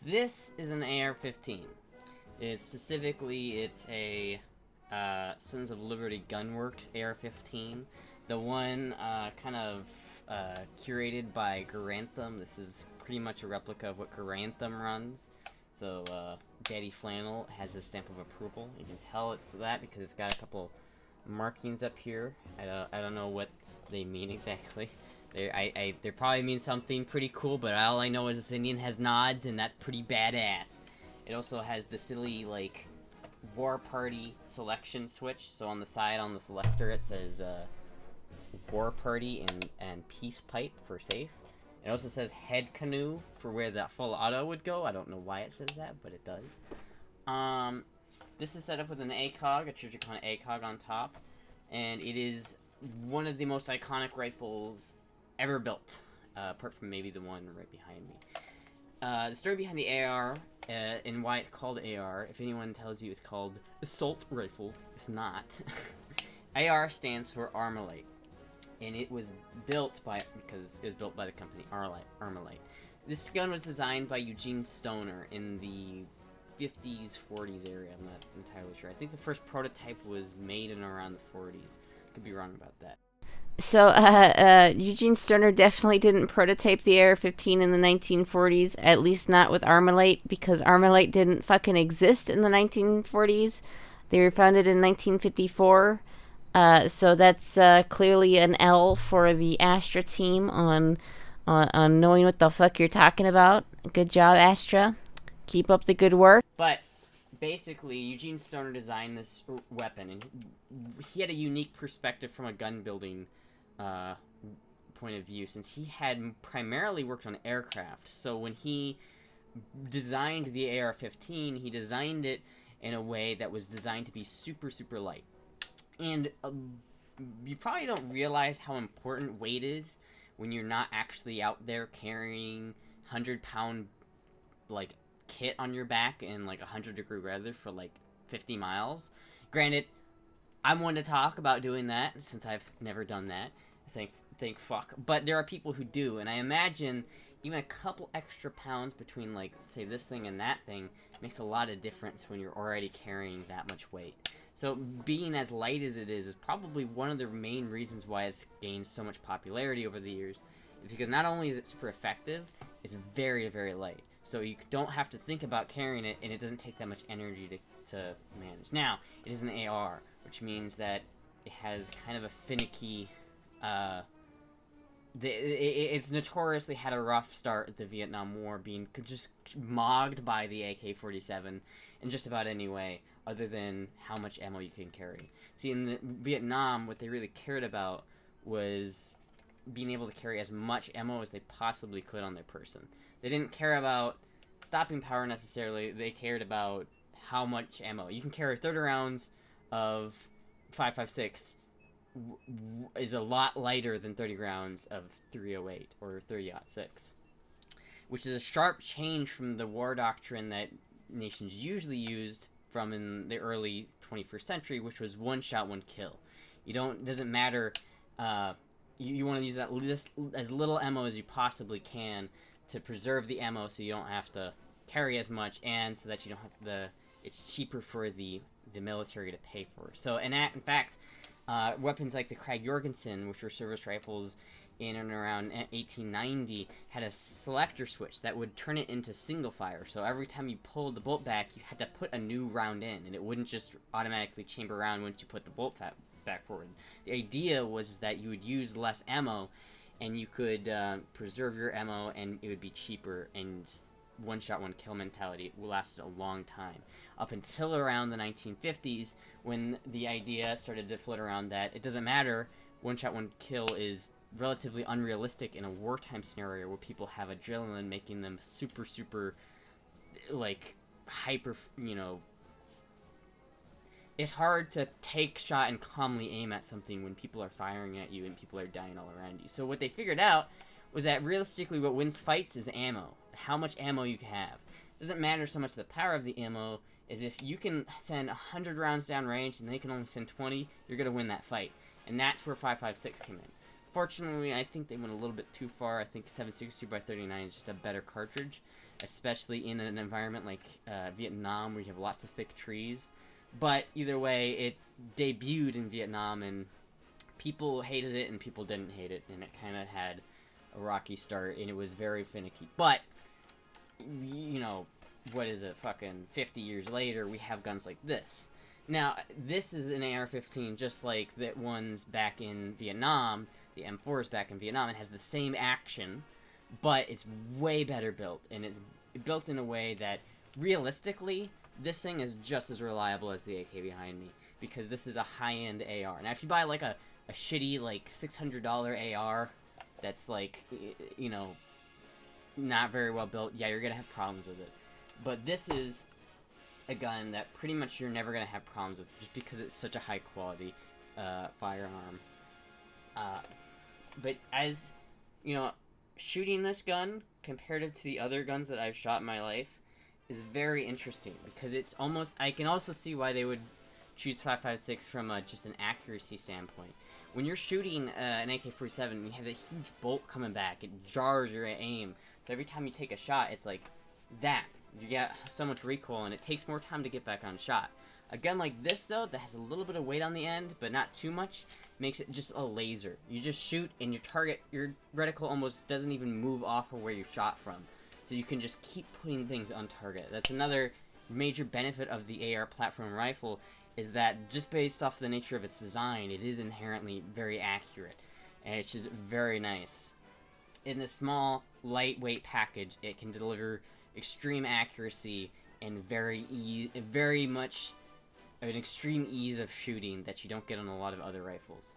This is an AR-15. It's a Sons of Liberty Gunworks AR-15. The one curated by Garantham. This is pretty much a replica of what Garantham runs. So Daddy Flannel has his stamp of approval. You can tell it's that because it's got a couple markings up here. I don't know what they mean exactly. They probably mean something pretty cool, but all I know is this Indian has nods, and that's pretty badass. It also has the silly, like, War Party selection switch. So on the side, on the selector, it says War Party and Peace Pipe for safe. It also says Head Canoe for where that full auto would go. I don't know why it says that, but it does. This is set up with an ACOG, a Churchicon ACOG on top, and it is one of the most iconic rifles ever built, apart from maybe the one right behind me. The story behind the AR and why it's called AR, if anyone tells you it's called Assault Rifle, it's not. AR stands for Armalite, and it was built by the company Armalite. This gun was designed by Eugene Stoner in the 50s, 40s area. I'm not entirely sure. I think the first prototype was made in around the 40s. Could be wrong about that. So, Eugene Stoner definitely didn't prototype the AR-15 in the 1940s, at least not with Armalite, because Armalite didn't fucking exist in the 1940s. They were founded in 1954, so that's clearly an L for the Astra team on knowing what the fuck you're talking about. Good job, Astra. Keep up the good work. But basically, Eugene Stoner designed this weapon, and he had a unique perspective from a gun building point of view, since he had primarily worked on aircraft. So when he designed the AR-15, he designed it in a way that was designed to be super, super light. And you probably don't realize how important weight is when you're not actually out there carrying 100-pound, like, kit on your back in, like, 100-degree weather for, like, 50 miles. Granted, I'm one to talk about doing that, since I've never done that. Thank fuck. But there are people who do, and I imagine even a couple extra pounds between, like, say, this thing and that thing makes a lot of difference when you're already carrying that much weight. So being as light as it is probably one of the main reasons why it's gained so much popularity over the years. Is because not only is it super effective, it's very, very light. So you don't have to think about carrying it, and it doesn't take that much energy to manage. Now, it is an AR, which means that it has kind of a finicky... it's notoriously had a rough start at the Vietnam War, being just mogged by the AK-47 in just about any way, other than how much ammo you can carry. See, in Vietnam, what they really cared about was being able to carry as much ammo as they possibly could on their person. They didn't care about stopping power necessarily, they cared about how much ammo. You can carry 30 rounds of 5.56 is a lot lighter than 30 rounds of 308 or 30-06, which is a sharp change from the war doctrine that nations usually used from in the early 21st century, which was one shot, one kill. Doesn't matter, you want to use as little ammo as you possibly can to preserve the ammo so you don't have to carry as much, and so that you don't have it's cheaper for the military to pay for. So, in fact, weapons like the Krag Jorgensen, which were service rifles in and around 1890, had a selector switch that would turn it into single fire. So every time you pulled the bolt back, you had to put a new round in, and it wouldn't just automatically chamber around once you put the bolt back forward. The idea was that you would use less ammo, and you could preserve your ammo, and it would be cheaper, and one shot, one kill mentality lasted a long time. Up until around the 1950s, when the idea started to float around that it doesn't matter, one shot, one kill is relatively unrealistic in a wartime scenario where people have adrenaline making them super, super, like, hyper, it's hard to take shot and calmly aim at something when people are firing at you and people are dying all around you. So what they figured out was that realistically what wins fights is ammo. How much ammo you can have. It doesn't matter so much the power of the ammo, as if you can send 100 rounds down range and they can only send 20, you're going to win that fight. And that's where 5.56 came in. Fortunately, I think they went a little bit too far. I think 7.62 by 39 is just a better cartridge. especially in an environment like Vietnam where you have lots of thick trees. But either way, it debuted in Vietnam, and people hated it and people didn't hate it, and it kind of had a rocky start, and it was very finicky. But, you know, what is it, fucking 50 years later, we have guns like this. Now, this is an AR-15 just like the ones back in Vietnam, the M4s back in Vietnam. It has the same action, but it's way better built, and it's built in a way that, realistically, this thing is just as reliable as the AK behind me, because this is a high-end AR. Now, if you buy, like, a shitty, like, $600 AR that's, like, you know, not very well built, yeah, you're gonna have problems with it. But this is a gun that pretty much you're never gonna have problems with, just because it's such a high-quality firearm. But as, you know, shooting this gun, comparative to the other guns that I've shot in my life, is very interesting, because it's almost, I can also see why they would choose 5.56 from just an accuracy standpoint. When you're shooting an AK-47, you have that huge bolt coming back, it jars your aim, so every time you take a shot, it's like that. You get so much recoil, and it takes more time to get back on shot. A gun like this, though, that has a little bit of weight on the end, but not too much, makes it just a laser. You just shoot, and your target, your reticle almost doesn't even move off of where you shot from. So you can just keep putting things on target. That's another major benefit of the AR platform rifle, is that just based off the nature of its design, it is inherently very accurate. And it's just very nice. In this small, lightweight package, it can deliver extreme accuracy and very much an extreme ease of shooting that you don't get on a lot of other rifles.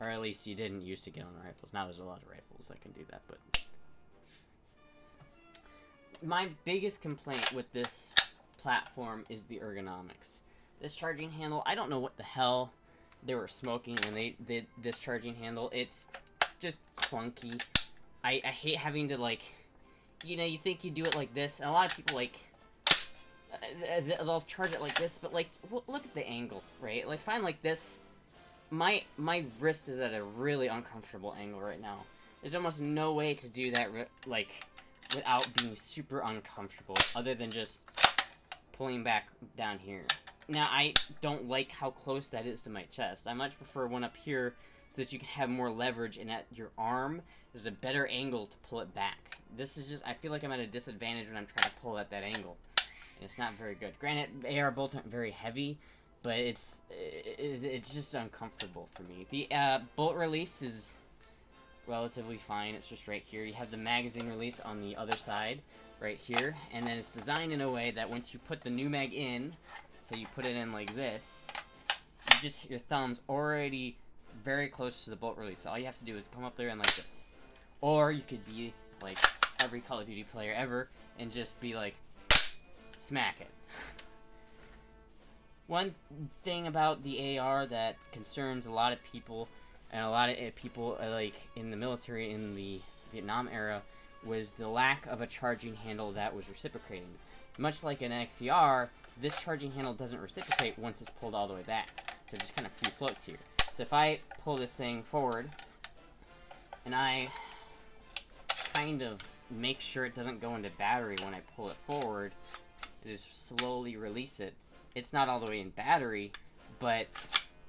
Or at least you didn't used to get on rifles. Now there's a lot of rifles that can do that, but... My biggest complaint with this platform is the ergonomics. This charging handle, I don't know what the hell they were smoking when they did this charging handle. It's just clunky. I hate having to, like, you know, you think you do it like this, and a lot of people, like, they'll charge it like this, but, like, look at the angle, right? Like, if I'm like this, my wrist is at a really uncomfortable angle right now. There's almost no way to do that, like, without being super uncomfortable, other than just pulling back down here. Now, I don't like how close that is to my chest. I much prefer one up here so that you can have more leverage, and at your arm is a better angle to pull it back. This is just, I feel like I'm at a disadvantage when I'm trying to pull at that angle. And it's not very good. Granted, AR bolts aren't very heavy, but it's just uncomfortable for me. The bolt release is relatively fine. It's just right here. You have the magazine release on the other side, right here, and then it's designed in a way that once you put the new mag in, so you put it in like this, you just, your thumb's already very close to the bolt release. So all you have to do is come up there and like this. Or you could be like every Call of Duty player ever and just be like, smack it. One thing about the AR that concerns a lot of people, and a lot of people like in the military in the Vietnam era, was the lack of a charging handle that was reciprocating. Much like an XCR, this charging handle doesn't reciprocate once it's pulled all the way back. So it just kind of free floats here. So if I pull this thing forward, and I kind of make sure it doesn't go into battery when I pull it forward, and just slowly release it, it's not all the way in battery, but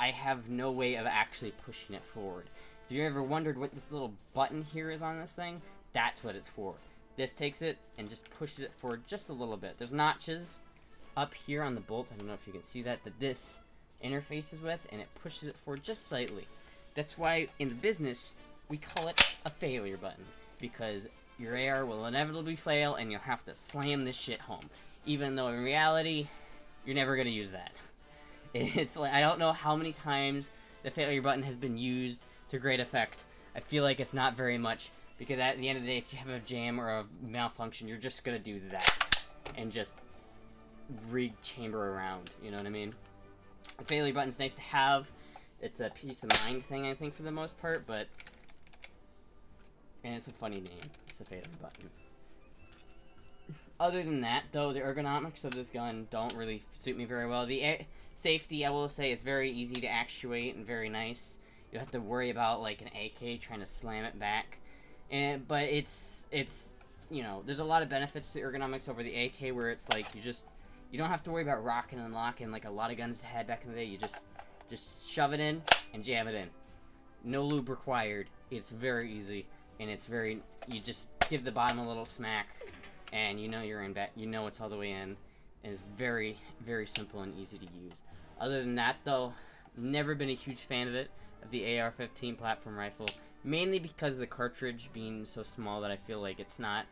I have no way of actually pushing it forward. If you ever wondered what this little button here is on this thing, that's what it's for. This takes it and just pushes it forward just a little bit. There's notches up here on the bolt, I don't know if you can see that this interfaces with, and it pushes it forward just slightly. That's why in the business we call it a failure button, because your AR will inevitably fail and you'll have to slam this shit home, even though in reality you're never going to use that. It's like, I don't know how many times the failure button has been used to great effect. I feel like it's not very much, because at the end of the day, if you have a jam or a malfunction, you're just going to do that and just re-chamber around, you know what I mean? The failure button's nice to have. It's a peace of mind thing, I think, for the most part, but... And it's a funny name. It's the failure button. Other than that, though, the ergonomics of this gun don't really suit me very well. The safety, I will say, is very easy to actuate and very nice. You don't have to worry about, like, an AK trying to slam it back. but it's you know, there's a lot of benefits to ergonomics over the AK, where it's like you don't have to worry about rocking and locking like a lot of guns had back in the day. You just shove it in and jam it in. No lube required. It's very easy, and you just give the bottom a little smack, and you know you're in back. You know it's all the way in. And it's very, very simple and easy to use. Other than that, though, never been a huge fan of it, of the AR-15 platform rifle, mainly because of the cartridge being so small that I feel like it's not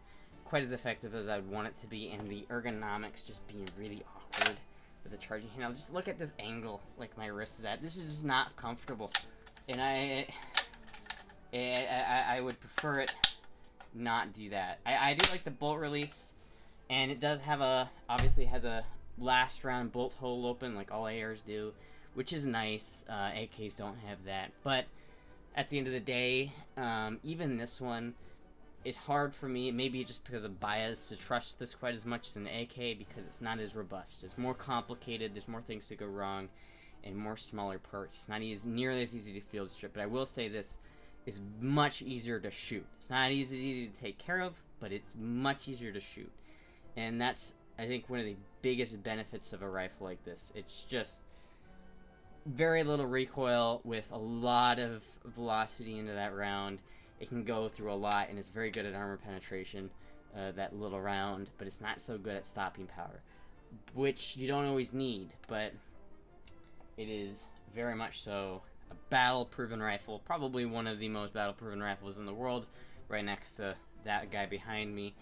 quite as effective as I would want it to be, and the ergonomics just being really awkward with the charging handle. Just look at this angle, like my wrist is at. This is just not comfortable, and I would prefer it not do that. I do like the bolt release, and it does have obviously has a last round bolt hole open like all ARs do, which is nice. AKs don't have that, but at the end of the day, even this one is hard for me, maybe just because of bias, to trust this quite as much as an AK, because it's not as robust. It's more complicated, there's more things to go wrong, and more smaller parts. It's not nearly as easy to field strip, but I will say this is much easier to shoot. It's not easy to take care of, but it's much easier to shoot. And that's, I think, one of the biggest benefits of a rifle like this. It's just very little recoil with a lot of velocity into that round. It can go through a lot, and it's very good at armor penetration, that little round, but it's not so good at stopping power, which you don't always need, but it is very much so a battle-proven rifle, probably one of the most battle-proven rifles in the world, right next to that guy behind me,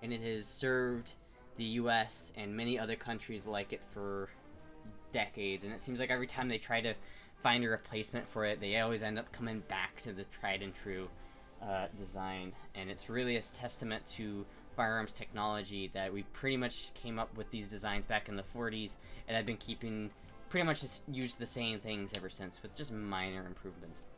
and it has served the US and many other countries like it for decades, and it seems like every time they try to find a replacement for it, they always end up coming back to the tried and true design. And it's really a testament to firearms technology that we pretty much came up with these designs back in the 40s, and I've been keeping pretty much just used the same things ever since, with just minor improvements.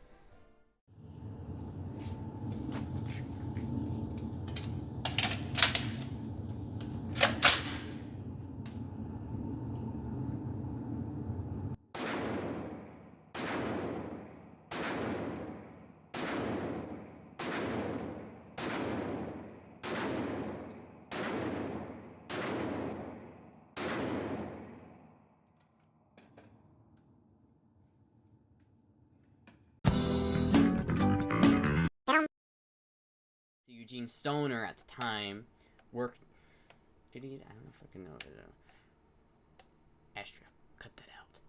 Eugene Stoner at the time worked. Did he? I don't know if I can know it. Astra, cut that out.